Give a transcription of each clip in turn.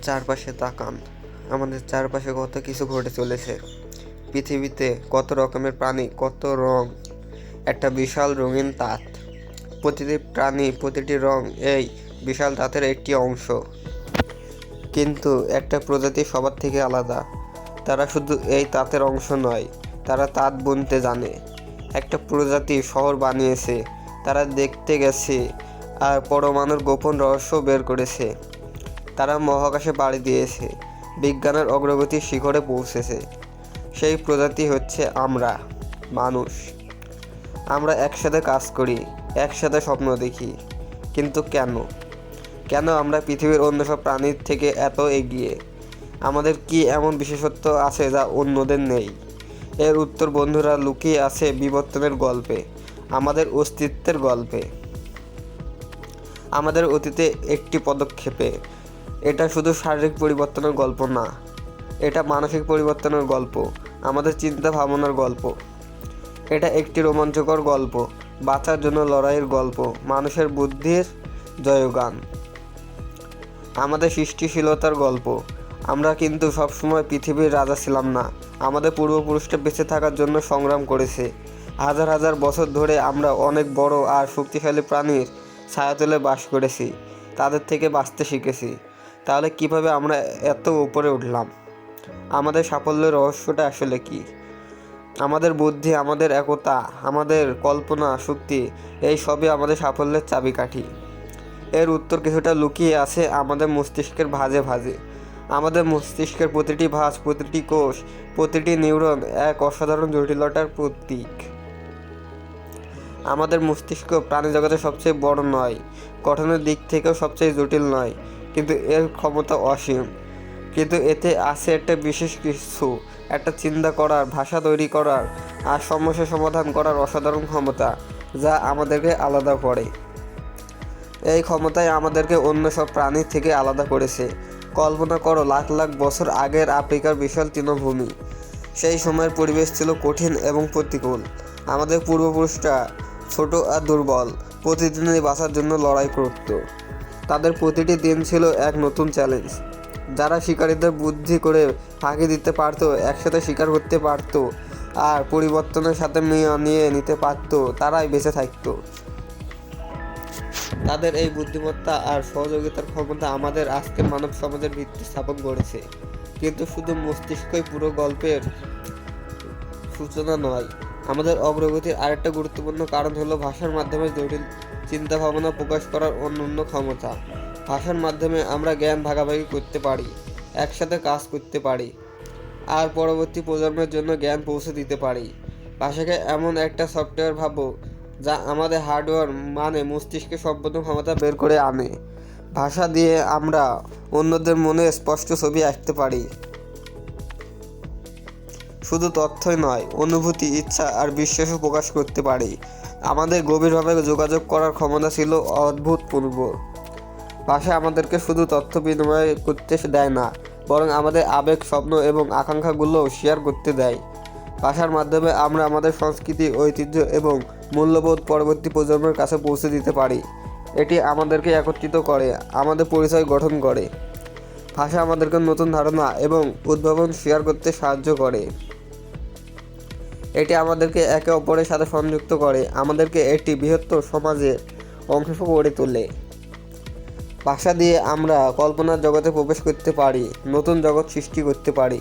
চারপাশে তাকান। আমাদের চারপাশে কত কিছু ঘটে চলেছে। পৃথিবীতে কত রকমের প্রাণী, কত রং, একটা বিশাল রঙিন তাঁত। প্রতিটি প্রাণী, প্রতিটি রং এই বিশাল তাঁতের একটি অংশ। কিন্তু একটা প্রজাতি সবার থেকে আলাদা। তারা শুধু এই তাঁতের অংশ নয়, তারা তাঁত বুনতে জানে। একটা প্রজাতি শহর বানিয়েছে, তারা দেখতে গেছে আর পরমাণুর গোপন রহস্য বের করেছে। তারা মহাকাশে পাড়ি দিয়েছে, বিজ্ঞানের অগ্রগতির শিখরে পৌঁছেছে। সেই প্রজাতি হচ্ছে আমরা, মানুষ। আমরা একসাথে কাজ করি, একসাথে স্বপ্ন দেখি। কিন্তু কেন আমরা পৃথিবীর অন্য সব প্রাণীর থেকে এত এগিয়ে? আমাদের কি এমন বিশেষত্ব আছে যা অন্যদের নেই? এর উত্তর বন্ধুরা লুকিয়ে আছে বিবর্তনের গল্পে, আমাদের অস্তিত্বের গল্পে, আমাদের অতীতে একটি পদক্ষেপে। এটা শুধু শারীরিক পরিবর্তনের গল্প না, এটা মানসিক পরিবর্তনের গল্প, আমাদের চিন্তা ভাবনার গল্প। এটা একটি রোমাঞ্চকর গল্প, বাঁচার জন্য লড়াইয়ের গল্প, মানুষের বুদ্ধির জয়গান, আমাদের সৃষ্টিশীলতার গল্প। আমরা কিন্তু সবসময় পৃথিবীর রাজা ছিলাম না। আমাদের পূর্বপুরুষরা বেঁচে থাকার জন্য সংগ্রাম করেছে। হাজার হাজার বছর ধরে আমরা অনেক বড় আর শক্তিশালী প্রাণীর ছায়াতলে বাস করেছি, তাদের থেকে বাঁচতে শিখেছি। তাহলে কিভাবে আমরা এত উপরে উঠলাম? আমাদের সাফল্যের রহস্যটা আসলে কি? আমাদের বুদ্ধি, আমাদের একতা, আমাদের কল্পনা শক্তি, এই সবই আমাদের সাফল্যের চাবিকাঠি। এর উত্তর কিছুটা লুকিয়ে আছে আমাদের মস্তিষ্কের ভাঁজে ভাঁজে। আমাদের মস্তিষ্কের প্রতিটি ভাঁজ, প্রতিটি কোষ, প্রতিটি নিউরন এক অসাধারণ জটিলতার প্রতীক। আমাদের মস্তিষ্ক প্রাণীজগতের সবচেয়ে বড় নয়, গঠনের দিক থেকেও সবচেয়ে জটিল নয়, কিন্তু এর ক্ষমতা অসীম। কিন্তু এতে আছে একটা বিশেষ কিছু, একটা চিন্তা করার, ভাষা তৈরি করার আর সমস্যা সমাধান করার অসাধারণ ক্ষমতা, যা আমাদেরকে আলাদা করে। এই ক্ষমতাই আমাদেরকে অন্য সব প্রাণীর থেকে আলাদা করেছে। কল্পনা করো, লাখ লাখ বছর আগের আফ্রিকার বিশাল তৃণভূমি। সেই সময়ের পরিবেশ ছিল কঠিন এবং প্রতিকূল। আমাদের পূর্বপুরুষরা ছোট আর দুর্বল, প্রতিদিনই বাঁচার জন্য লড়াই করত। তাদের প্রতিটি দিন ছিল এক নতুন চ্যালেঞ্জ। যারা শিকারীদের বুদ্ধি করে ফাঁকি দিতে পারত, একসাথে শিকার করতে পারত আর পরিবর্তনের সাথে নিয়ে নিতে পারত, তারাই বেঁচে থাকতো। তাদের এই বুদ্ধিমত্তা আর সহযোগিতার ক্ষমতা আমাদের আজকের মানব সমাজের ভিত্তি স্থাপন করেছে। কিন্তু শুধু মস্তিষ্কই পুরো গল্পের সূচনা নয়। আমাদের অগ্রগতির আরেকটা গুরুত্বপূর্ণ কারণ হলো ভাষার মাধ্যমে জটিল চিন্তা ভাবনা প্রকাশ করার অনন্য ক্ষমতা। ভাষার মাধ্যমে আমরা জ্ঞান ভাগাভাগি করতে পারি, একসাথে কাজ করতে পারি আর পরবর্তী প্রজন্মের জন্য জ্ঞান পৌঁছে দিতে পারি। ভাষাকে এমন একটা সফটওয়্যার ভাবো যা আমাদের হার্ডওয়্যার মানে মস্তিষ্কের সম্পূর্ণ ক্ষমতা বের করে আনে। ভাষা দিয়ে আমরা অন্যদের মনে স্পষ্ট ছবি আঁকতে পারি। শুধু তথ্যই নয়, অনুভূতি, ইচ্ছা আর বিশ্বাসও প্রকাশ করতে পারি। আমাদের গভীরভাবে যোগাযোগ করার ক্ষমতা ছিল অভূতপূর্ব। ভাষা আমাদেরকে শুধু তথ্য বিনিময় করতে দেয় না, বরং আমাদের আবেগ, স্বপ্ন এবং আকাঙ্ক্ষাগুলোও শেয়ার করতে দেয়। ভাষার মাধ্যমে আমরা আমাদের সংস্কৃতি, ঐতিহ্য এবং মূল্যবোধ পরবর্তী প্রজন্মের কাছে পৌঁছে দিতে পারি। এটি আমাদেরকে একত্রিত করে, আমাদের পরিচয় গঠন করে। ভাষা আমাদেরকে নতুন ধারণা এবং উদ্ভাবন শেয়ার করতে সাহায্য করে। এটি আমাদেরকে একে অপরের সাথে সংযুক্ত করে, আমাদেরকে একটি বৃহত্তর সমাজের অংশ করে তোলে। ভাষা দিয়ে আমরা কল্পনার জগতে প্রবেশ করতে পারি, নতুন জগৎ সৃষ্টি করতে পারি।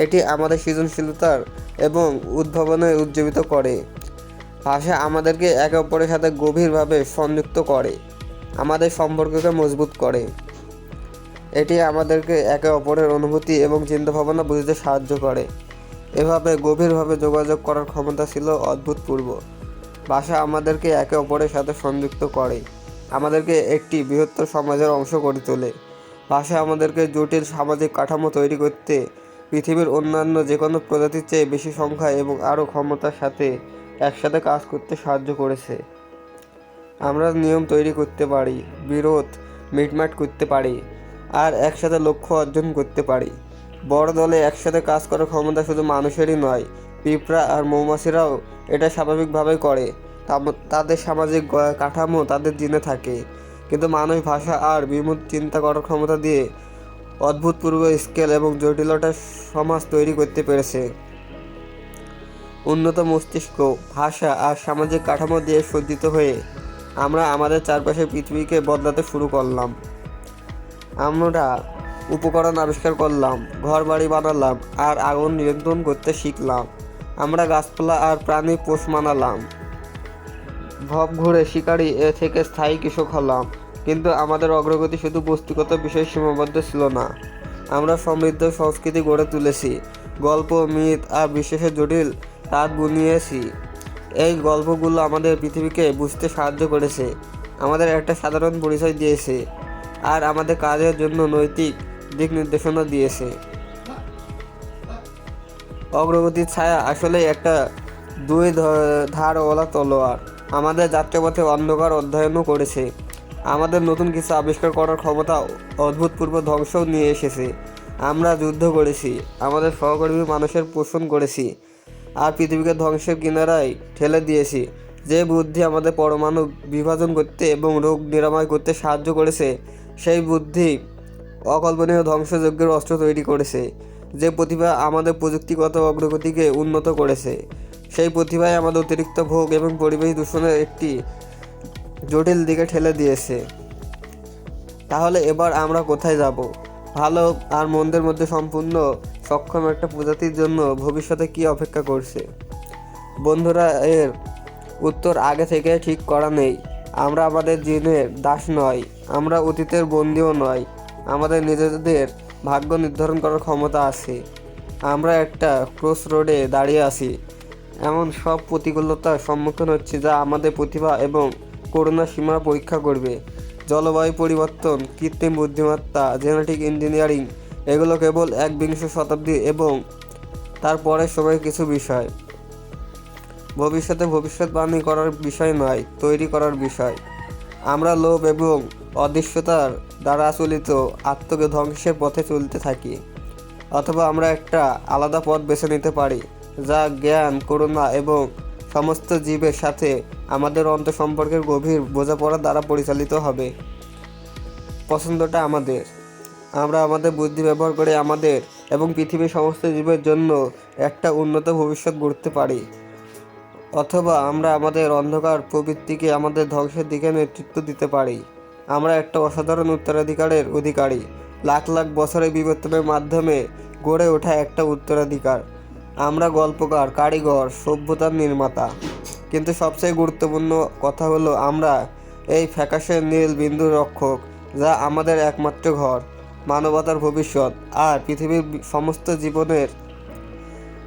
এটি আমাদের সৃজনশীলতার এবং উদ্ভাবনে উজ্জীবিত করে। ভাষা আমাদেরকে একে অপরের সাথে গভীরভাবে সংযুক্ত করে, আমাদের সম্পর্ককে মজবুত করে। এটি আমাদেরকে একে অপরের অনুভূতি এবং চিন্তাভাবনা বুঝতে সাহায্য করে। এভাবে গভীরভাবে যোগাযোগ করার ক্ষমতা ছিল অভূতপূর্ব। ভাষা আমাদেরকে একে অপরের সাথে সংযুক্ত করে, আমাদেরকে একটি বৃহত্তর সমাজের অংশ করে তোলে। ভাষা আমাদেরকে জটিল সামাজিক কাঠামো তৈরি করতে, পৃথিবীর অন্যান্য যে কোনো প্রজাতির চেয়ে বেশি সংখ্যা এবং আরও ক্ষমতার সাথে একসাথে কাজ করতে সাহায্য করেছে। আমরা নিয়ম তৈরি করতে পারি, বিরোধ মিটমাট করতে পারি আর একসাথে লক্ষ্য অর্জন করতে পারি। বড় দলে একসাথে কাজ করার ক্ষমতা শুধু মানুষেরই নয়, পিঁপড়া আর মৌমাছিরাও এটা স্বাভাবিকভাবেই করে। তাদের সামাজিক কাঠামো তাদের জিনে থাকে। কিন্তু মানুষ ভাষা আর বিমূর্ত চিন্তা করার ক্ষমতা দিয়ে অভূতপূর্ব স্কেল এবং জটিলতার সমাজ তৈরি করতে পেরেছে। উন্নত মস্তিষ্ক, ভাষা আর সামাজিক কাঠামো দিয়ে সজ্জিত হয়ে আমরা আমাদের চারপাশের পৃথিবীকে বদলাতে শুরু করলাম। আমরা উপকরণ আবিষ্কার করলাম, ঘর বাড়ি বানালাম আর আগুন নিয়ন্ত্রণ করতে শিখলাম। আমরা গাছপালা আর প্রাণী পোষ মানালাম, ভব ঘুরে শিকারি থেকে স্থায়ী কৃষক হলাম। কিন্তু আমাদের অগ্রগতি শুধু বস্তুগত বিষয়ে সীমাবদ্ধ ছিল না। আমরা সমৃদ্ধ সংস্কৃতি গড়ে তুলেছি, গল্প, মিথ আর বিশ্বাসের জটিল তাঁত বুনিয়েছি। এই গল্পগুলো আমাদের পৃথিবীকে বুঝতে সাহায্য করেছে, আমাদের একটা সাধারণ পরিচয় দিয়েছে আর আমাদের কাজের জন্য নৈতিক দিক নির্দেশনা দিয়েছে। অগ্রগতির ছায়া আসলে একটা দুই ধারওয়ালা তলোয়ার। আমাদের যাত্রাপথে অন্ধকার অধ্যয়নও করেছে। আমাদের নতুন কিছু আবিষ্কার করার ক্ষমতা অভূতপূর্ব ধ্বংসও নিয়ে এসেছে। আমরা যুদ্ধ করেছি, আমাদের সহকর্মী মানুষের পোষণ করেছি আর পৃথিবীকে ধ্বংসের কিনারায় ঠেলে দিয়েছি। যে বুদ্ধি আমাদের পরমাণু বিভাজন করতে এবং রোগ নিরাময় করতে সাহায্য করেছে, সেই বুদ্ধি অকল্পনীয় ধ্বংসযজ্ঞের অস্ত্র তৈরি করেছে। যে প্রতিভা আমাদের প্রযুক্তিগত অগ্রগতিকে উন্নত করেছে, সেই প্রতিভাই আমাদের অতিরিক্ত ভোগ এবং পরিবেশ দূষণের একটি জটিল দিকে ঠেলে দিয়েছে। তাহলে এবার আমরা কোথায় যাব? ভালো আর মন্দের মধ্যে সম্পূর্ণ সক্ষম একটা প্রজাতির জন্য ভবিষ্যতে কি অপেক্ষা করছে? বন্ধুরা, এর উত্তর আগে থেকে ঠিক করা নেই। আমরা আমাদের জিনের দাস নয়, আমরা অতীতের বন্দিও নয়। আমাদের নিজেদের ভাগ্য নির্ধারণ করার ক্ষমতা আছে। আমরা একটা ক্রস রোডে দাঁড়িয়ে আছি, এমন সব প্রতিকূলতার সম্মুখীন হচ্ছে যা আমাদের প্রতিভা এবং করুণার সীমা পরীক্ষা করবে। জলবায়ু পরিবর্তন, কৃত্রিম বুদ্ধিমত্তা, জেনেটিক ইঞ্জিনিয়ারিং, এগুলো কেবল একবিংশ শতাব্দী এবং তার পরের সময় কিছু বিষয়। ভবিষ্যতে ভবিষ্যৎবাণী করার বিষয় নয়, তৈরি করার বিষয়। আমরা লোভ এবং অদৃশ্যতার দ্বারা চালিত আত্মকে ধ্বংসের পথে চলতে থাকি, অথবা আমরা একটা আলাদা পথ বেছে নিতে পারি যা জ্ঞান, করুণা এবং সমস্ত জীবের সাথে আমাদের অন্তঃসম্পর্কের গভীর বোঝাপড়া দ্বারা পরিচালিত হবে। পছন্দটা আমাদের। আমরা আমাদের বুদ্ধি ব্যবহার করে আমাদের এবং পৃথিবীর সমস্ত জীবের জন্য একটা উন্নত ভবিষ্যৎ গড়তে পারি, অথবা আমরা আমাদের অন্ধকার প্রবৃত্তিকে আমাদের ধ্বংসের দিকে নেতৃত্ব দিতে পারি। আমরা একটা অসাধারণ উত্তরাধিকারের অধিকারী, লাখ লাখ বছরের বিবর্তনের মাধ্যমে গড়ে ওঠা একটা উত্তরাধিকার। আমরা গল্পকার, কারিগর, সভ্যতার নির্মাতা। কিন্তু সবচেয়ে গুরুত্বপূর্ণ কথা হলো, আমরা এই ফ্যাকাশে নীল বিন্দুর রক্ষক, যা আমাদের একমাত্র ঘর, মানবতার ভবিষ্যৎ আর পৃথিবীর সমস্ত জীবনের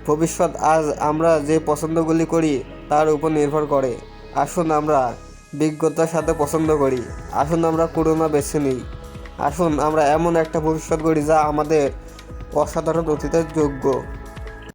ভবিষ্যৎ। আজ আমরা যে পছন্দগুলি করি তার উপর নির্ভর করে। আসুন আমরা বিজ্ঞতার সাথে পছন্দ করি, আসুন আমরা করুণা বেছে নিই, আসুন আমরা এমন একটা ভবিষ্যৎ গড়ি যা আমাদের অসাধারণ অতীতের যোগ্য।